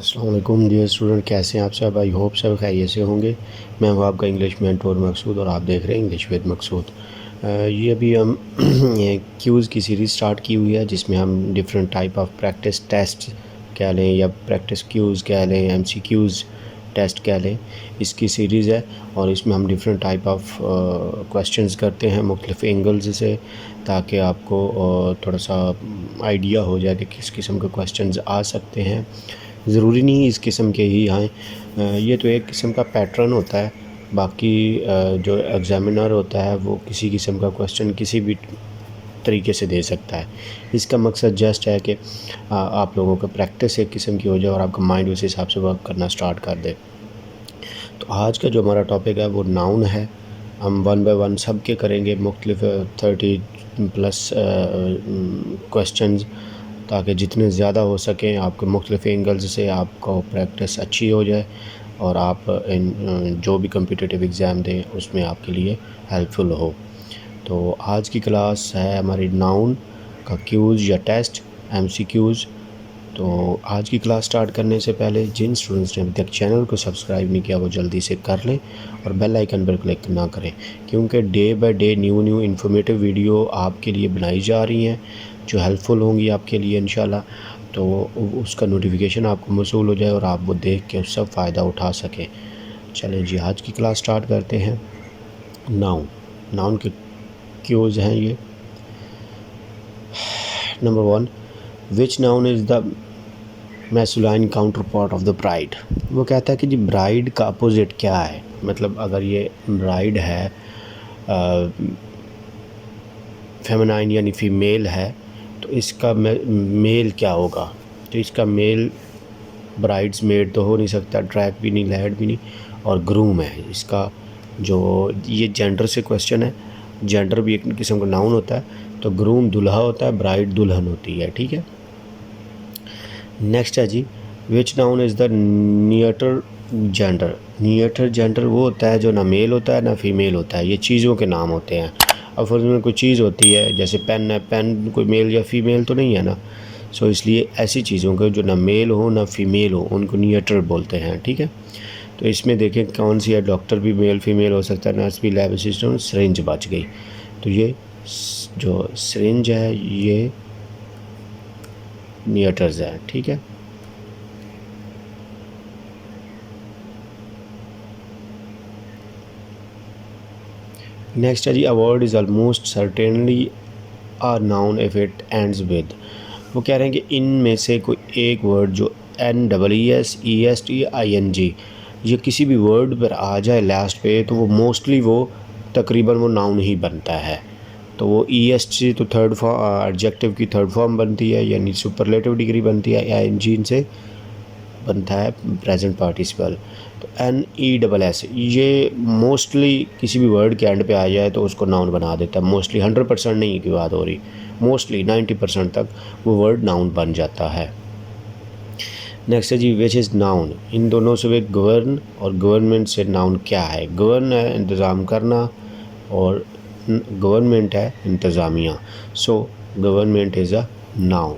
अस्सलाम वालेकुम dear student, कैसे हैं आप सब। आई होप सब खैरियत से होंगे। मैं हूं आपका इंग्लिश मेंटोर मकसूद और आप देख रहे हैं इंग्लिश विद मकसूद। ये अभी हम क्यूज़ की सीरीज़ स्टार्ट की हुई है जिसमें हम different type of practice test कह लें या प्रैक्टिस क्यूज़ कह लें, MCQs टेस्ट कह लें, इसकी सीरीज़ है। और इसमें हम डिफरेंट टाइप ऑफ क्वेश्चंस करते हैं मुख्तलिफ एंगल्स से, ताकि आपको थोड़ा सा आइडिया हो जाए कि किस किस्म के क्वेश्चंस आ सकते हैं। ज़रूरी नहीं इस किस्म के ही आएँ, ये तो एक किस्म का पैटर्न होता है। बाकी जो एग्ज़ामिनर होता है वो किसी किस्म का क्वेश्चन किसी भी तरीके से दे सकता है। इसका मकसद जस्ट है कि आप लोगों का प्रैक्टिस एक किस्म की हो जाए और आपका माइंड उस हिसाब से वर्क करना स्टार्ट कर दे। तो आज का जो हमारा टॉपिक है वो नाउन है। हम वन बाय वन सब के करेंगे, मुख्तलिफ 30+ क्वेश्चंस, ताकि जितने ज़्यादा हो सकें आपके मुख्तलिफ एंगल्स से आपको प्रैक्टिस अच्छी हो जाए और आप इन जो भी कम्पिटिटिव एग्ज़ाम दें उसमें आपके लिए हेल्पफुल हो। तो आज की क्लास है हमारी नाउन का क्यूज़ या टेस्ट, MCQs। तो आज की क्लास स्टार्ट करने से पहले जिन स्टूडेंट्स ने अभी तक चैनल को सब्सक्राइब नहीं किया वो जल्दी से कर लें और बेल आइकन पर क्लिक ना करें, क्योंकि day by day new informative video आपके लिए बनाई जा रही हैं जो हेल्पफुल होंगी आपके लिए इंशाल्लाह। तो उसका नोटिफिकेशन आपको मौसूल हो जाए और आप वो देख के उससे फ़ायदा उठा सकें। चलें जी, आज की क्लास स्टार्ट करते हैं। नाउन के क्यूज़ हैं ये। Number 1, which noun is the masculine counter part of the bride. वो कहता है कि जी ब्राइड का अपोजिट क्या है। मतलब अगर ये ब्राइड है फेमिनाइन यानी फ़ीमेल है तो इसका मेल क्या होगा। तो इसका मेल ब्राइड्स मेड तो हो नहीं सकता, ट्रैक भी नहीं, लैड भी नहीं, और ग्रूम है इसका। जो ये जेंडर से क्वेश्चन है, जेंडर भी एक किस्म का नाउन होता है। तो ग्रूम दूल्हा होता है, ब्राइड दुल्हन होती है, ठीक है। नेक्स्ट है जी, which noun is the neuter gender. Neuter gender वो होता है जो ना मेल होता है ना फीमेल होता है। ये चीज़ों के नाम होते हैं। अब फर्ज में कोई चीज़ होती है जैसे पेन है, पेन कोई मेल या फीमेल तो नहीं है ना। सो इसलिए ऐसी चीज़ों को जो ना मेल हो ना फीमेल हो उनको नियटर बोलते हैं, ठीक है। तो इसमें देखें कौन सी है, डॉक्टर भी मेल फीमेल हो सकता है, नर्स भी, लैब असिस्टेंट, सिरिंज बच गई। तो ये जो सिरिंज है ये नियटर्स है, ठीक है। नेक्स्ट है जी, a word is almost certainly a noun if it ends with. वो कह रहे हैं कि इनमें से कोई एक वर्ड जो NESEST ये किसी भी वर्ड पर आ जाए लास्ट पे तो वो मोस्टली वो तकरीबन वो नाउन ही बनता है। तो वो EST तो थर्ड फॉर्म, एडजेक्टिव की थर्ड फॉर्म बनती है, यानी सुपरलेटिव डिग्री बनती है। ING से बनता है प्रेजेंट पार्टिसिपल। तो NESS ये मोस्टली किसी भी वर्ड के एंड पे आ जाए तो उसको नाउन बना देता है। मोस्टली 100% नहीं की बात हो रही, मोस्टली 90% तक वो वर्ड नाउन बन जाता है। नेक्स्ट है जी, विच इज़ नाउन। इन दोनों से वे गवर्न और गवर्नमेंट से नाउन क्या है। गवर्न है इंतज़ाम करना और गवर्नमेंट है इंतज़ामिया। So government is a noun.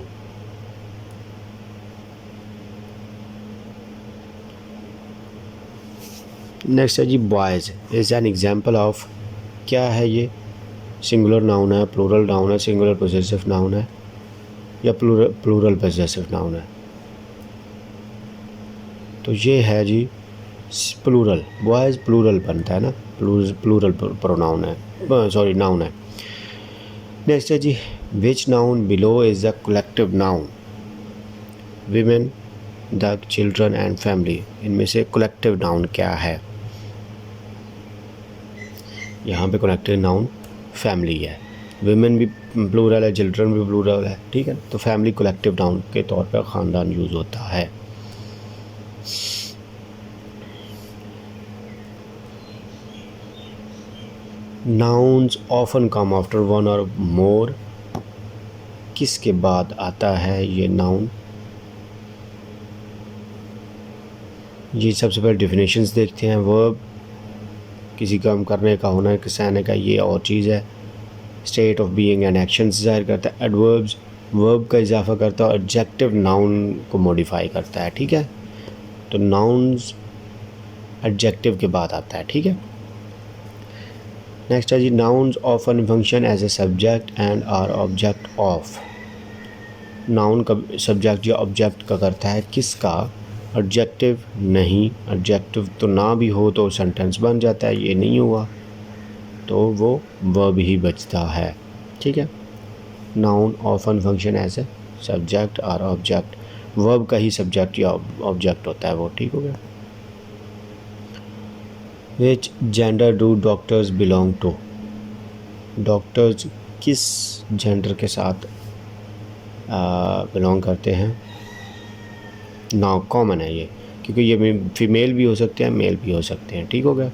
Next है जी, boys is an example of. क्या है ये, सिंगुलर नाउन है, प्लूरल नाउन है, सिंगुलर पोजेसिव नाउन है या प्लूरल पोजेसिव नाउन है। तो ये है जी प्लूरल, बॉयज़ प्लूरल बनता है ना, प्लूरल प्रोनाउन है, सॉरी नाउन है। नेक्स्ट है जी, which noun below is the collective noun. Women, the children and family, इनमें से कलेक्टिव नाउन क्या है। यहाँ पे कलेक्टिव नाउन फैमिली है। विमेन भी प्लूरल है, चिल्ड्रन भी प्लूरल है, ठीक है। तो फैमिली कलेक्टिव नाउन के तौर पर ख़ानदान यूज़ होता है। Nouns often come after one और मोर। किसके बाद आता है ये नाउन। ये सबसे पहले डेफिनेशंस देखते हैं। वर्ब किसी काम करने का, होना के सहने का, ये और चीज़ है। State of being and actions ज़ाहिर करता है। एडवर्ब्स वर्ब का इजाफा करता है और एडजेक्टिव नाउन को मॉडिफाई करता है, ठीक है। तो नाउन्स एडजेक्टिव के बाद आता है, ठीक है। नेक्स्ट है जी, nouns often function as a subject and or object of. Noun का सब्जेक्ट या ऑब्जेक्ट का करता है किसका, एडजेक्टिव नहीं। एडजेक्टिव तो ना भी हो तो सेंटेंस बन जाता है, ये नहीं हुआ तो वो वर्ब ही बचता है, ठीक है। Noun often function as a subject और ऑब्जेक्ट, वर्ब का ही सब्जेक्ट या ऑब्जेक्ट होता है वो, ठीक हो गया। Which gender do doctors belong to. Doctors किस जेंडर के साथ बिलोंग करते हैं। नाउ कॉमन है ये, क्योंकि ये फीमेल भी हो सकते हैं मेल भी हो सकते हैं, ठीक हो गया।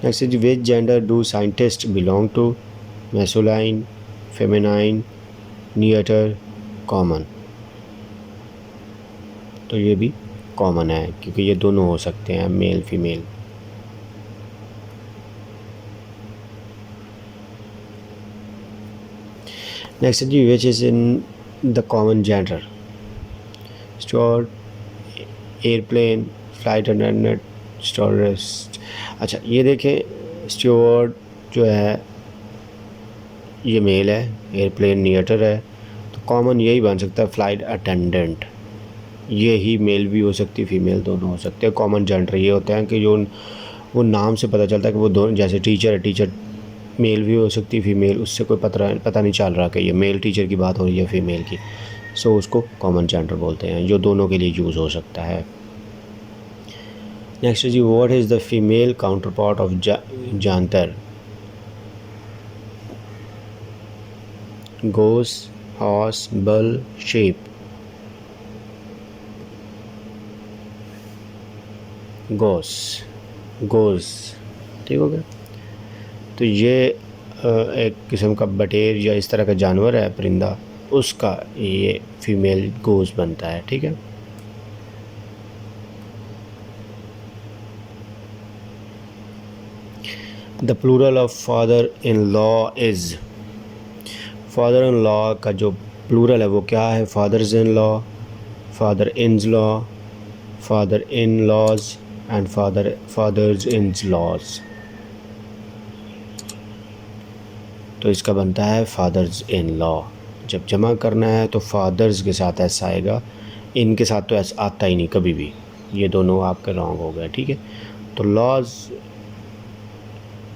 Next is which gender do scientist belong to. Masculine, feminine, neuter, common. तो ये भी कॉमन है क्योंकि ये दोनों हो सकते हैं, मेल फीमेल। नेक्स्ट जी, which is in the common gender. Steward, airplane, flight attendant, stewardess. अच्छा ये देखें, स्टूअर्ड जो है ये मेल है, एयरप्लेन नियटर है, तो कॉमन यही बन सकता है फ्लाइट अटेंडेंट। ये ही मेल भी हो सकती है फीमेल दोनों हो सकते हैं। कॉमन जेंडर ये होता है कि जो वो नाम से पता चलता है कि वो दोनों, जैसे टीचर है, टीचर मेल भी हो सकती है फीमेल, उससे कोई पता नहीं चल रहा कि ये मेल टीचर की बात हो रही है फीमेल की, सो उसको कॉमन जेंडर बोलते हैं, जो दोनों के लिए यूज़ हो सकता है। नेक्स्ट जी, what is the female counterpart of gander. Goose, horse, bull, sheep. Goose, ठीक हो गया। तो ये एक किस्म का बटेर या इस तरह का जानवर है, परिंदा, उसका ये फीमेल गोस बनता है, ठीक है। The plural of father in law is. Father in law का जो प्लूरल है वो क्या है, fathers in law, father ins law, father in laws and fathers in laws. तो इसका बनता है फादर्स इन लॉ। जब जमा करना है तो फादर्स के साथ एस आएगा, इनके साथ तो एस आता ही नहीं कभी भी, ये दोनों आपके रॉन्ग हो गए, ठीक है। तो लॉज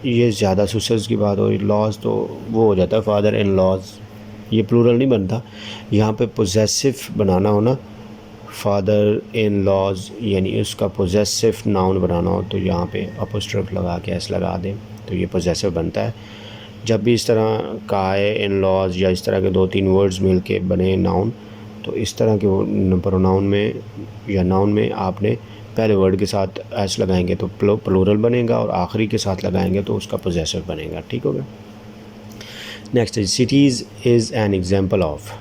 ये ज़्यादा सुसर्स की बात हो रही, लॉज तो वो हो जाता है फादर इन लॉज, ये प्लूरल नहीं बनता। यहाँ पे पोजेसिव बनाना हो ना, फादर इन लॉज यानी उसका पोजेसिव नाउन बनाना हो तो यहाँ पे अपोस्ट्रोफ लगा के एस लगा दें तो ये पोजेसिव बनता है। जब भी इस तरह का आए इन लॉज या इस तरह के 2-3 वर्ड्स मिल के बने नाउन, तो इस तरह के प्रोनाउन में या नाउन में आपने पहले वर्ड के साथ एस लगाएंगे तो प्लूरल बनेगा और आखिरी के साथ लगाएंगे तो उसका पोजेसिव बनेगा, ठीक हो गया। Next is cities is an example of.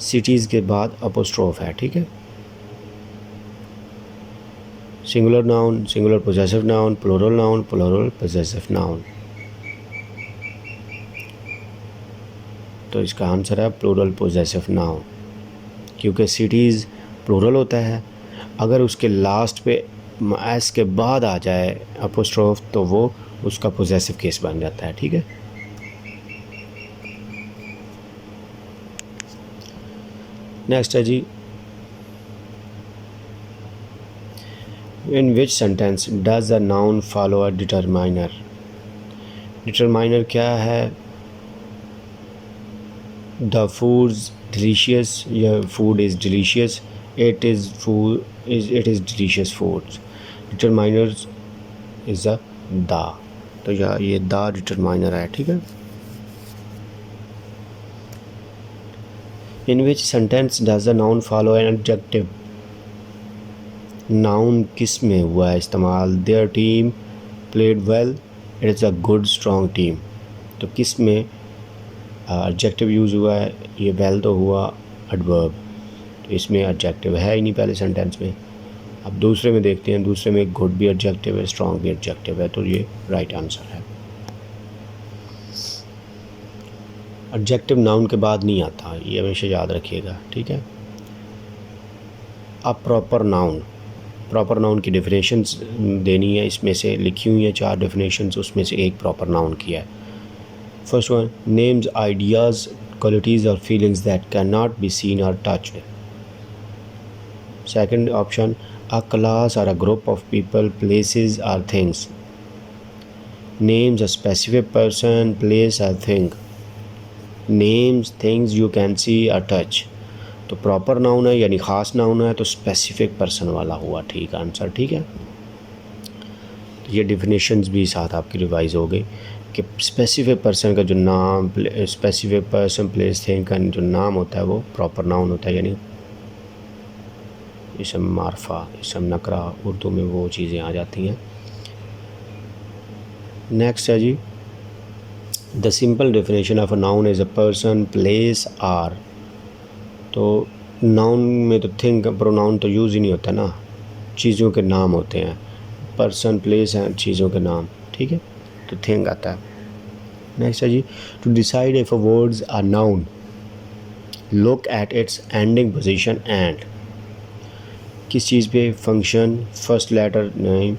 Cities के बाद अपोस्ट्रोफ है, ठीक है। Singular noun, singular possessive noun, plural possessive noun. तो इसका आंसर है प्लूरल पोजेसिव नाउन, क्योंकि सिटीज़ प्लूरल होता है। अगर उसके लास्ट पे एस के बाद आ जाए अपोस्ट्रोफ तो वो उसका पोजेसिव केस बन जाता है, ठीक है। नेक्स्ट है जी, in which sentence does the noun follow a determiner. Determiner क्या है, द फूड्स डिलीशियस या food is delicious, it is delicious foods. Determiner is a the, तो ये द डिटरमाइनर है, ठीक है। In which sentence does the noun follow an adjective. नाउन किस में हुआ है इस्तेमाल, their team played well, it is a good strong team. तो किस में एडजेक्टिव यूज़ हुआ है, ये वेल तो हुआ एडवर्ब, तो इसमें एडजेक्टिव है ही नहीं पहले सेंटेंस में। अब दूसरे में देखते हैं, दूसरे में गुड भी एडजेक्टिव है, स्ट्रॉन्ग भी एडजेक्टिव है, तो ये राइट आंसर है। एडजेक्टिव नाउन के बाद नहीं आता, ये हमेशा याद रखिएगा, ठीक है। अ प्रॉपर नाउन की डेफिनेशंस देनी है, इसमें से लिखी हुई है 4 डेफिनेशंस, उसमें से एक प्रॉपर नाउन की है। First one, names ideas qualities or feelings that cannot be seen or touched. Second option, a class or a group of people, places or things. Names a specific person, place or thing. Names things you can see or touch. तो proper noun है यानी ख़ास noun है, तो specific person वाला हुआ ठीक answer, ठीक है। तो ये डिफिनेशंस भी साथ आपकी रिवाइज हो गई कि स्पेसिफिक पर्सन का जो नाम, स्पेसिफिक पर्सन, प्लेस, थिंग का जो नाम होता है वो प्रॉपर नाउन होता है, यानी इसम मारफा, इसम नकरा, उर्दू में वो चीज़ें आ जाती हैं। नेक्स्ट है जी, the simple definition of a noun is a person, place or. तो नाउन में तो थिंग का प्रोनाउन तो यूज़ ही नहीं होता ना, चीज़ों के नाम होते हैं, पर्सन, प्लेस हैं चीज़ों के नाम, ठीक है, तो थिंग आता है। नेक्स्ट है जी, to decide if a words are noun, look at its ending position and. किस चीज़ पे? फंक्शन, फर्स्ट लेटर नहीं,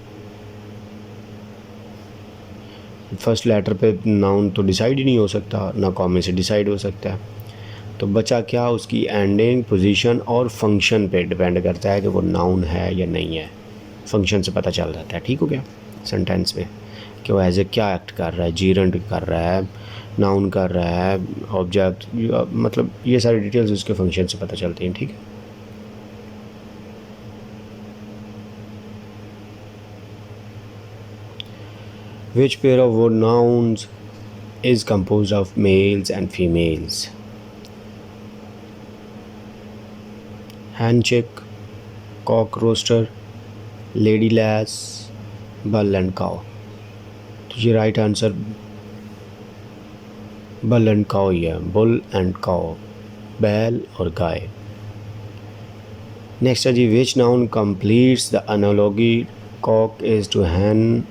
फर्स्ट लेटर पे नाउन तो डिसाइड ही नहीं हो सकता, ना कॉमे से डिसाइड हो सकता है, तो बचा क्या? उसकी एंडिंग, पोजीशन और फंक्शन पे डिपेंड करता है कि वो नाउन है या नहीं है। फंक्शन से पता चल जाता है, ठीक हो गया, सेंटेंस में कि वो एज ए क्या एक्ट कर रहा है, जीरेंट कर रहा है, नाउन कर रहा है, ऑब्जेक्ट, मतलब ये सारी डिटेल्स उसके फंक्शन से पता चलती हैं, ठीक है। Which pair of word nouns is composed of males and females? Hen chick, cock roaster, lady lass, bull and cow। तो ये right answer bull and cow ही है, bull and cow, बैल और गाय। नेक्स्ट है जी, which noun completes the analogy cock is to hen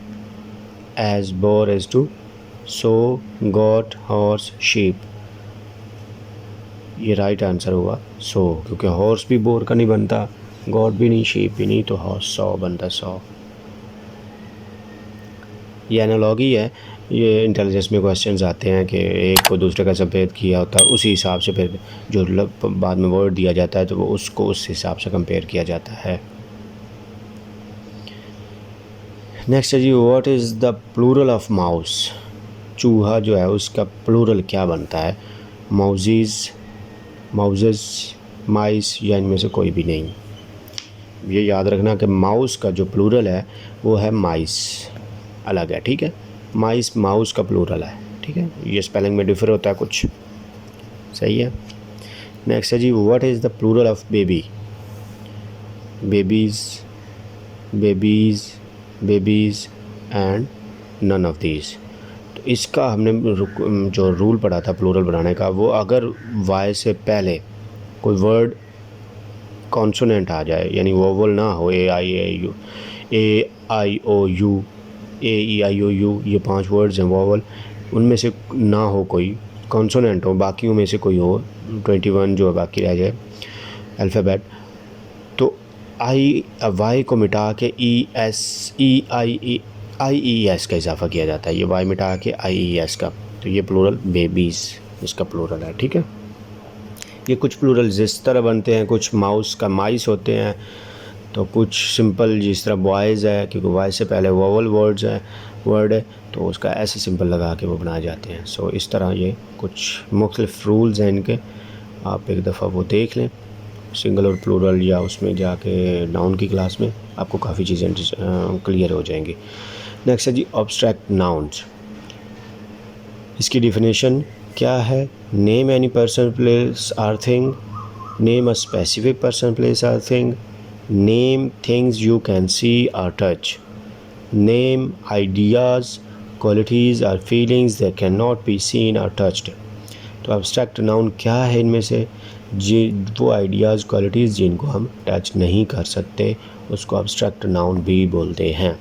as boar is to sow, goat, horse, sheep। ये right answer हुआ सो, क्योंकि horse भी बोर का नहीं बनता, गॉट भी नहीं, शीप भी नहीं, तो हॉर्स सौ बनता, 100। ये एनालॉगी है, ये इंटेलिजेंस में क्वेश्चंस आते हैं कि एक को दूसरे का सफ़ेद किया होता है, उसी हिसाब से फिर जो बाद में वर्ड दिया जाता है तो वो उसको उस हिसाब से कंपेयर किया जाता है। नेक्स्ट है जी, what is the plural of mouse. चूहा जो है उसका प्लूरल क्या बनता है? माउजीज़, माउजेस, माइस, या इनमें से कोई भी नहीं। ये याद रखना कि माउस का जो प्लूरल है वो है माइस, अलग है, ठीक है। माइस माउस का प्लूरल है, ठीक है, ये स्पेलिंग में डिफर होता है कुछ, सही है। नेक्स्ट है जी, what is the plural of baby. Babies, babies, babies and none of these. तो इसका हमने जो रूल पढ़ा था प्लूरल बनाने का, वो अगर वाई से पहले कोई वर्ड कॉन्सोनेंट आ जाए, यानी वोवल ना हो, ए आई ओ you, A E I O you, ये 5 वर्ड्स हैं वोवल, उनमें से ना हो कोई कॉन्सोनेंट हो, बाकियों में से कोई हो, 21 जो बाकी रह जाए अल्फ़ाबेट, तो वाई को मिटा के आई ई एस का इजाफा किया जाता है, ये वाई मिटा के आई ई एस का, तो ये प्लूरल बेबीज़ इसका प्लूरल है, ठीक है। ये कुछ प्लूरल जिस तरह बनते हैं, कुछ माउस का माइस होते हैं, तो कुछ सिंपल जिस तरह बॉयज़ है, क्योंकि वाई से पहले वोवल वर्ड है तो उसका ऐसे सिंपल लगा के वो बनाए जाते हैं। सो इस तरह ये कुछ मुख्तलिफ रूल्स हैं इनके, आप एक दफ़ा वो देख लें सिंगल और प्लूरल, या उसमें जाके नाउन की क्लास में आपको काफ़ी चीज़ें क्लियर हो जाएंगी। नेक्स्ट है जी, ऑब्स्ट्रैक्ट नाउन्स। इसकी डिफिनेशन क्या है? Name any person, place or thing, name a specific person, place or thing, name things you can see or touch, name ideas, qualities or feelings that can not be seen or touched. तो abstract noun क्या है? इनमें से वो ideas, qualities जिनको हम touch नहीं कर सकते उसको एब्स्ट्रैक्ट नाउन भी बोलते हैं।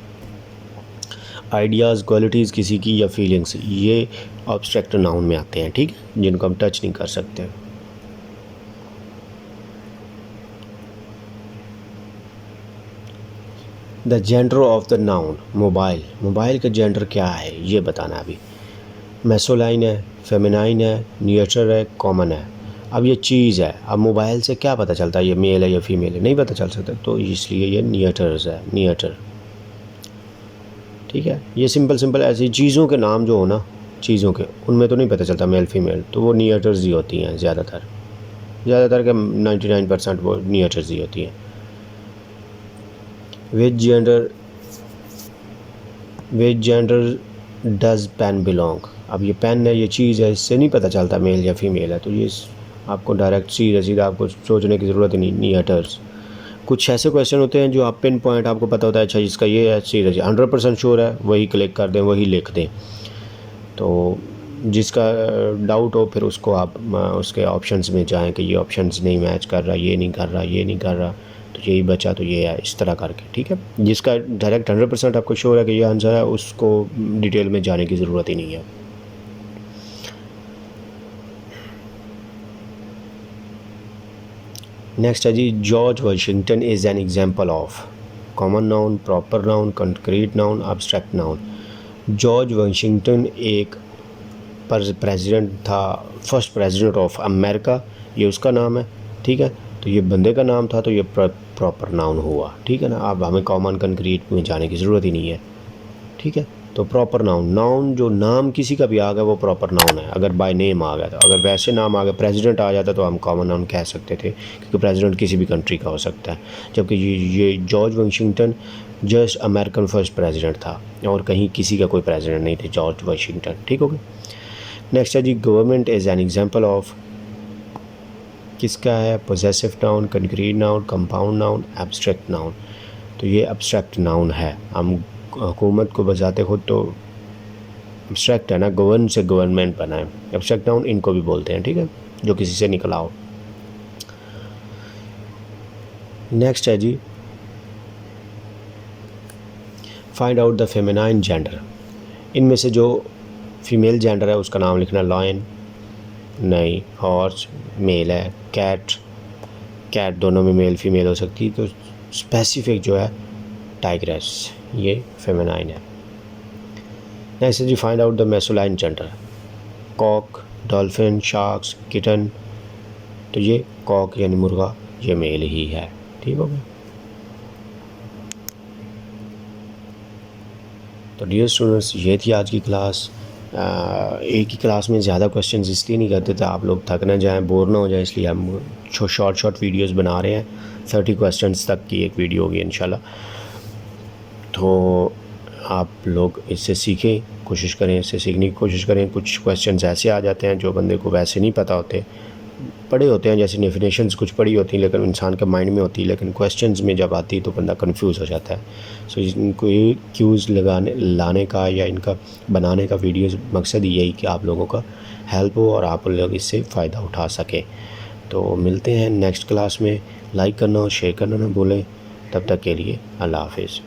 आइडियाज़, क्वालिटीज़ किसी की या फीलिंग्स, ये एब्स्ट्रैक्ट नाउन में आते हैं, ठीक है, जिनको हम टच नहीं कर सकते। The gender of the noun mobile, mobile का जेंडर क्या है ये बताना है अभी। मैसोलाइन है, फेमिनाइन है, न्यूट्रल है, कॉमन है। अब ये चीज़ है, अब मोबाइल से क्या पता चलता है ये मेल है या फीमेल है, नहीं पता चल सकता, तो इसलिए ये न्यूट्रल्स है, न्यूट्रल। ठीक है, ये सिंपल ऐसी चीज़ों के नाम जो हो ना, चीज़ों के, उनमें तो नहीं पता चलता मेल फीमेल, तो वो न्यूट्रल्स ही होती हैं ज़्यादातर के 99% वो न्यूट्रल्स ही होती हैं। विच जेंडर डज पेन बिलोंग, अब ये पेन है, ये चीज़ है, इससे नहीं पता चलता मेल या फीमेल है, तो ये आपको डायरेक्ट सीधा आपको सोचने की ज़रूरत ही नहीं, न्यूट्रल्स। कुछ ऐसे क्वेश्चन होते हैं जो आप पिन पॉइंट आपको पता होता है, अच्छा इसका ये है, सीधा 100% श्योर है, वही क्लिक कर दें, वही लिख दें। तो जिसका डाउट हो फिर उसको आप उसके ऑप्शंस में जाएं कि ये ऑप्शंस नहीं मैच कर रहा, ये नहीं कर रहा, ये नहीं कर रहा, तो यही बचा तो ये है, इस तरह करके। ठीक है, जिसका डायरेक्ट 100% आपको श्योर है कि ये आंसर है, उसको डिटेल में जाने की ज़रूरत ही नहीं है। नेक्स्ट है जी, George Washington is an example of common noun, proper noun, concrete noun, abstract noun. George Washington एक प्रेसिडेंट था, फर्स्ट प्रेसिडेंट ऑफ अमेरिका, ये उसका नाम है। ठीक है, तो ये बंदे का नाम था, तो ये प्रॉपर नाउन हुआ। ठीक है ना, अब हमें कॉमन कंक्रीट में जाने की ज़रूरत ही नहीं है। ठीक है, तो प्रॉपर नाउन जो नाम किसी का भी आ गया वो प्रॉपर नाउन है, अगर बाय नेम आ गया। तो अगर वैसे नाम आ गया, प्रेसिडेंट आ जाता तो हम कॉमन नाउन कह सकते थे, क्योंकि प्रेसिडेंट किसी भी कंट्री का हो सकता है। जबकि ये George Washington just American first president था, और कहीं किसी का कोई प्रेसिडेंट नहीं थे, जॉर्ज वाशिंगटन। ठीक हो गया। नेक्स्ट है जी, government is an example of, किसका है, possessive noun, concrete noun, compound noun, abstract noun. तो ये एब्स्ट्रैक्ट नाउन है। हम हुकूमत को बजाते खुद तो एब्स्ट्रैक्ट है ना, गवर्न से गवर्नमेंट बना है। एब्स्ट्रैक्ट नाउन इनको भी बोलते हैं। ठीक है, जो किसी से निकला हो। नेक्स्ट है जी, find out the feminine gender. इनमें से जो फीमेल जेंडर है उसका नाम लिखना, लॉयन नहीं, हॉर्स मेल है, कैट दोनों में मेल फीमेल हो सकती है। तो स्पेसिफिक जो है टाइग्रेस, ये फेमिनाइन है। नेक्स्ट जी, find out the masculine gender. Cock, dolphin, sharks, kitten. तो ये कॉक यानी मुर्गा, ये मेल ही है। ठीक हो गया। तो डियर स्टूडेंट्स, ये थी आज की क्लास। एक ही क्लास में ज़्यादा क्वेश्चंस इसलिए नहीं करते थे आप लोग थक ना जाएं, बोर ना हो जाए, इसलिए हम शॉर्ट वीडियोस बना रहे हैं। 30 क्वेश्चंस तक की एक वीडियो होगी इंशाल्लाह। तो आप लोग इससे सीखें, कोशिश करें, इससे सीखने की कोशिश करें। कुछ क्वेश्चंस ऐसे आ जाते हैं जो बंदे को वैसे नहीं पता होते, पढ़े होते हैं, जैसे डेफिनेशंस कुछ पढ़ी होती हैं लेकिन इंसान के माइंड में होती है, लेकिन क्वेश्चंस में जब आती है तो बंदा कंफ्यूज हो जाता है। सो इनको ये क्यूज़ लाने का या इनका बनाने का वीडियोस मकसद यही कि आप लोगों का हेल्प हो और आप लोग इससे फ़ायदा उठा सकें। तो मिलते हैं नेक्स्ट क्लास में। लाइक करना और शेयर करना ना भूलें। तब तक के लिए अल्लाह हाफिज़।